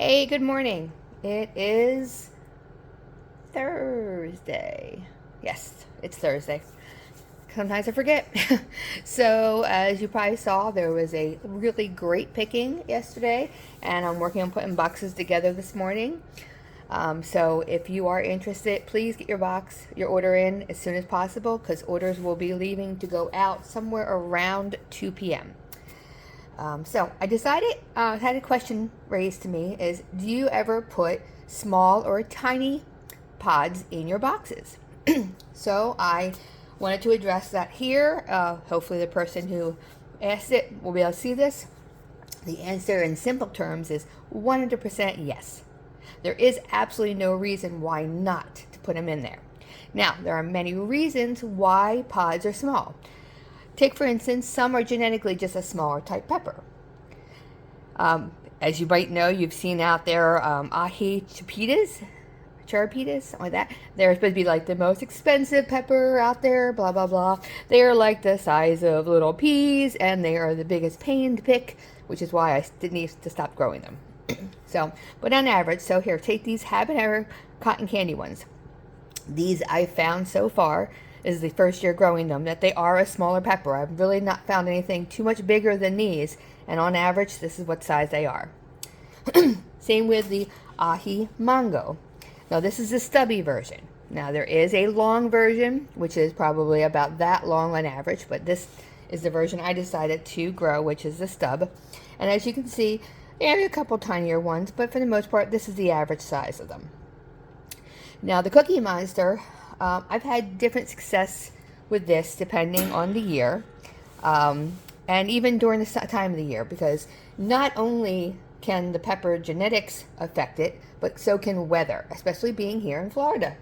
Hey, good morning. It is Thursday. Yes, it's Thursday. Sometimes I forget. So, as you probably saw, there was a really great picking yesterday, and I'm working on putting boxes together this morning. So, if you are interested, please get your order in as soon as possible because orders will be leaving to go out somewhere around 2 p.m. So I decided, had a question raised to me is, do you ever put small or tiny pods in your boxes? So I wanted to address that here. Hopefully the person who asked it will be able to see this. The answer in simple terms is 100% yes. There is absolutely no reason why not to put them in there. Now, there are many reasons why pods are small. Take, for instance, some are genetically just a smaller type pepper. As you might know, you've seen out there ají charapitas, something like that. They're supposed to be like the most expensive pepper out there, blah, blah, blah. They are like the size of little peas, and they are the biggest pain to pick, which is why I didn't need to stop growing them. So, but on average, so here, take these habanero cotton candy ones. These I've found so far is the first year growing them that they are a smaller pepper. I've really not found anything too much bigger than these, and on average this is what size they are. Same with the ají mango. Now this is the stubby version. Now there is a long version which is probably about that long on average, but this is the version I decided to grow, which is the stub. And as you can see, there are a couple tinier ones, but for the most part this is the average size of them. Now the Cookie Monster, I've had different success with this depending on the year, and even during the time of the year, because not only can the pepper genetics affect it, but so can weather, especially being here in Florida.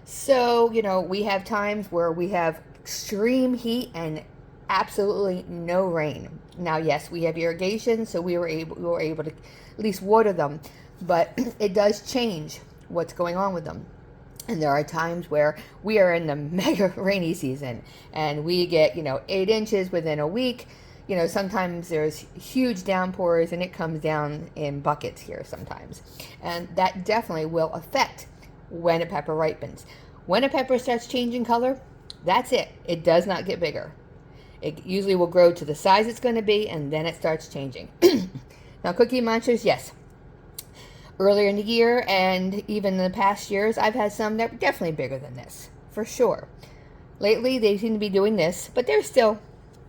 So, we have times where we have extreme heat and absolutely no rain. Now, yes, we have irrigation, so we were able to at least water them, but it does change what's going on with them. And there are times where we are in the mega rainy season and we get, 8 inches within a week. Sometimes there's huge downpours and it comes down in buckets here sometimes. And that definitely will affect when a pepper ripens. When a pepper starts changing color, that's it. It does not get bigger. It usually will grow to the size it's going to be, and then it starts changing. Now, Cookie Monsters, yes. Earlier in the year and even in the past years, I've had some that were definitely bigger than this, for sure. Lately, they seem to be doing this, but there's still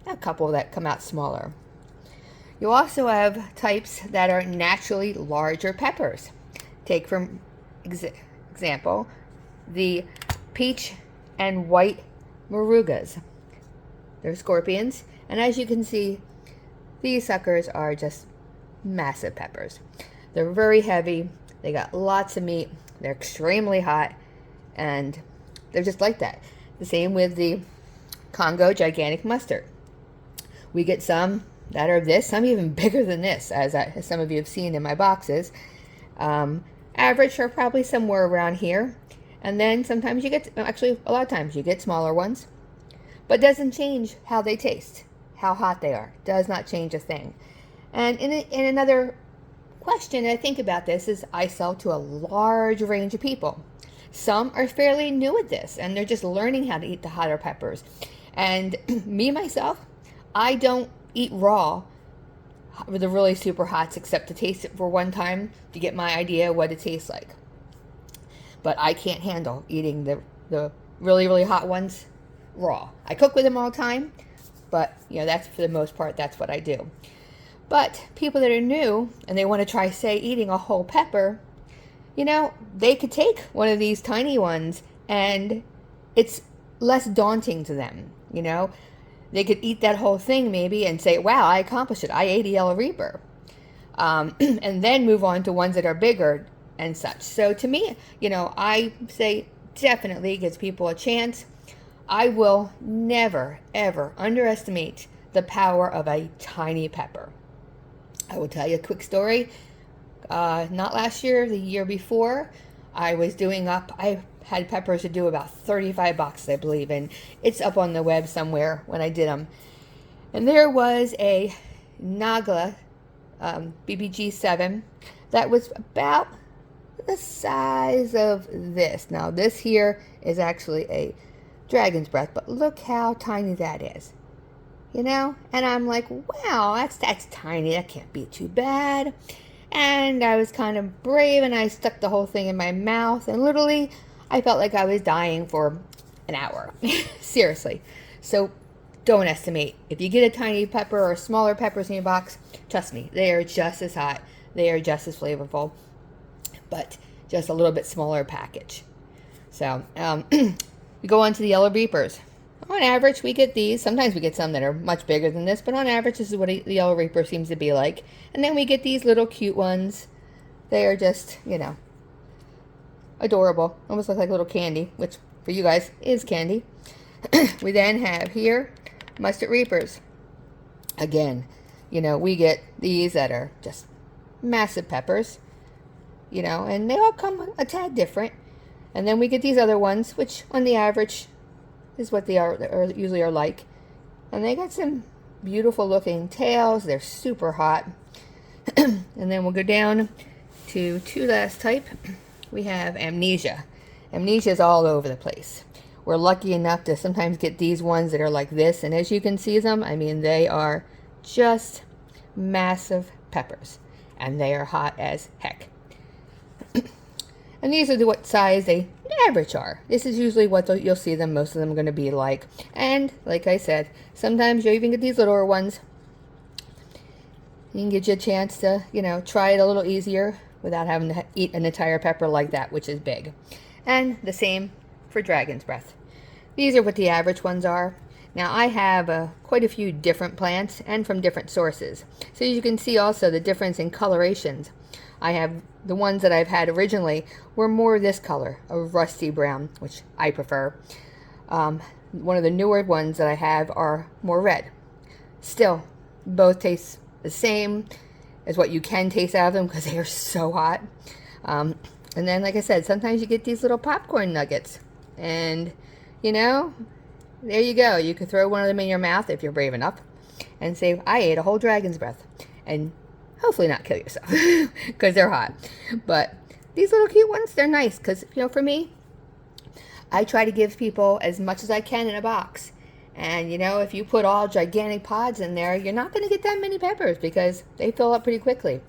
a couple that come out smaller. You also have types that are naturally larger peppers. Take for example, the peach and white morugas. They're scorpions, and as you can see, these suckers are just massive peppers. They're very heavy, they got lots of meat, they're extremely hot, and they're just like that. The same with the Congo gigantic mustard. We get some that are this, some even bigger than this, as some of you have seen in my boxes. Average are probably somewhere around here, and then sometimes you get, actually a lot of times you get smaller ones, but it doesn't change how they taste, how hot they are. Does not change a thing. And in another question I think about this is I sell to a large range of people. Some are fairly new at this and they're just learning how to eat the hotter peppers. And me, myself, I don't eat raw with the really super hots except to taste it for one time to get my idea what it tastes like. But I can't handle eating the really, really hot ones raw. I cook with them all the time, but that's for the most part, that's what I do. But people that are new and they want to try, say, eating a whole pepper, they could take one of these tiny ones and it's less daunting to them, They could eat that whole thing maybe and say, wow, I accomplished it. I ate a yellow reaper. And then move on to ones that are bigger and such. So to me, I say definitely gives people a chance. I will never, ever underestimate the power of a tiny pepper. I will tell you a quick story. Not last year, the year before, I had peppers to do about 35 boxes, I believe, and it's up on the web somewhere when I did them. And there was a Nagla BBG7 that was about the size of this. Now this here is actually a dragon's breath, but look how tiny that is. You know, and I'm like, wow, that's tiny. That can't be too bad. And I was kind of brave, and I stuck the whole thing in my mouth, and literally, I felt like I was dying for an hour. Seriously. So don't estimate. If you get a tiny pepper or smaller peppers in your box, trust me, they are just as hot. They are just as flavorful, but just a little bit smaller package. So we go on to the yellow reapers. On average, we get these. Sometimes we get some that are much bigger than this, but on average, this is what the yellow reaper seems to be like. And then we get these little cute ones. They are just, you know, adorable. Almost look like little candy, which for you guys is candy. We then have here mustard reapers. Again, you know, we get these that are just massive peppers, you know, and they all come a tad different. And then we get these other ones, which on the average is what they are usually are like. And they got some beautiful looking tails. They're super hot. And then we'll go down to two last type. We have amnesia. Amnesia is all over the place. We're lucky enough to sometimes get these ones that are like this, and as you can see them, I mean, they are just massive peppers, and they are hot as heck. And these are what size they average are. This is usually what you'll see them, most of them are going to be like. And like I said, sometimes you'll even get these littler ones. You can get you a chance to, you know, try it a little easier without having to eat an entire pepper like that, which is big. And the same for dragon's breath. These are what the average ones are. Now I have quite a few different plants and from different sources. So you can see also the difference in colorations. I have the ones that I've had originally were more this color, a rusty brown, which I prefer. One of the newer ones that I have are more red. Still, both taste the same as what you can taste out of them because they are so hot. And then, like I said, sometimes you get these little popcorn nuggets. And, you know, there you go. You could throw one of them in your mouth if you're brave enough and say, I ate a whole dragon's breath. And hopefully not kill yourself because they're hot. But these little cute ones, they're nice because, you know, for me, I try to give people as much as I can in a box. And, you know, if you put all gigantic pods in there, you're not going to get that many peppers because they fill up pretty quickly.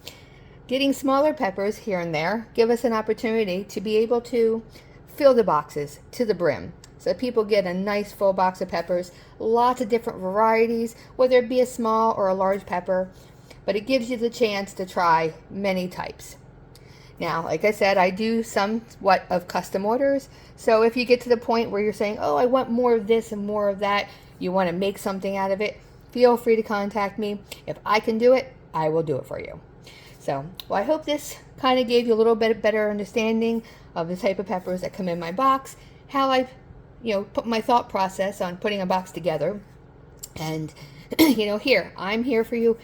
Getting smaller peppers here and there give us an opportunity to be able to fill the boxes to the brim. So people get a nice full box of peppers, lots of different varieties, whether it be a small or a large pepper. But it gives you the chance to try many types. Now, like I said, I do somewhat of custom orders. So if you get to the point where you're saying, oh, I want more of this and more of that, you want to make something out of it, feel free to contact me. If I can do it, I will do it for you. So, well, I hope this kind of gave you a little bit better understanding of the type of peppers that come in my box, how I, you know, put my thought process on putting a box together. And, you know, I'm here for you.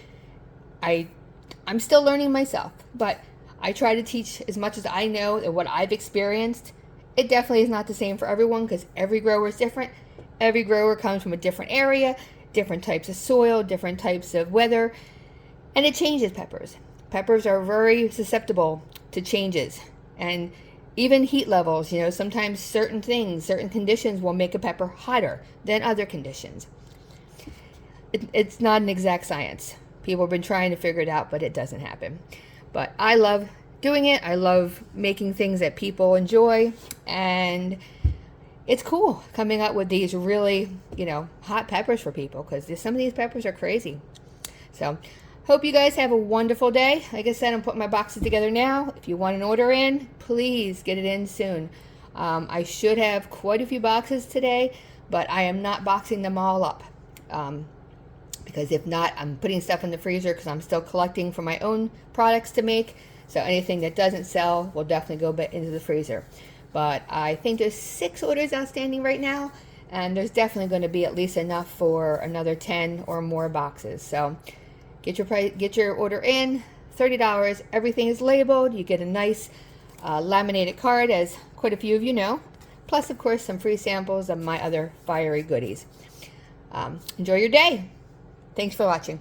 I'm still learning myself, but I try to teach as much as I know and what I've experienced. It definitely is not the same for everyone because every grower is different. Every grower comes from a different area, different types of soil, different types of weather, and it changes peppers. Peppers are very susceptible to changes and even heat levels. You know, sometimes certain things, certain conditions will make a pepper hotter than other conditions. It's not an exact science. People have been trying to figure it out, but it doesn't happen. But I love doing it. I love making things that people enjoy. And it's cool coming up with these really, you know, hot peppers for people because some of these peppers are crazy. So hope you guys have a wonderful day. Like I said, I'm putting my boxes together now. If you want an order in, please get it in soon. I should have quite a few boxes today, but I am not boxing them all up. Because if not, I'm putting stuff in the freezer because I'm still collecting for my own products to make. So anything that doesn't sell will definitely go into the freezer. But I think there's 6 orders outstanding right now, and there's definitely going to be at least enough for another 10 or more boxes. So get your order in, $30. Everything is labeled. You get a nice laminated card, as quite a few of you know. Plus, of course, some free samples of my other fiery goodies. Enjoy your day. Thanks for watching.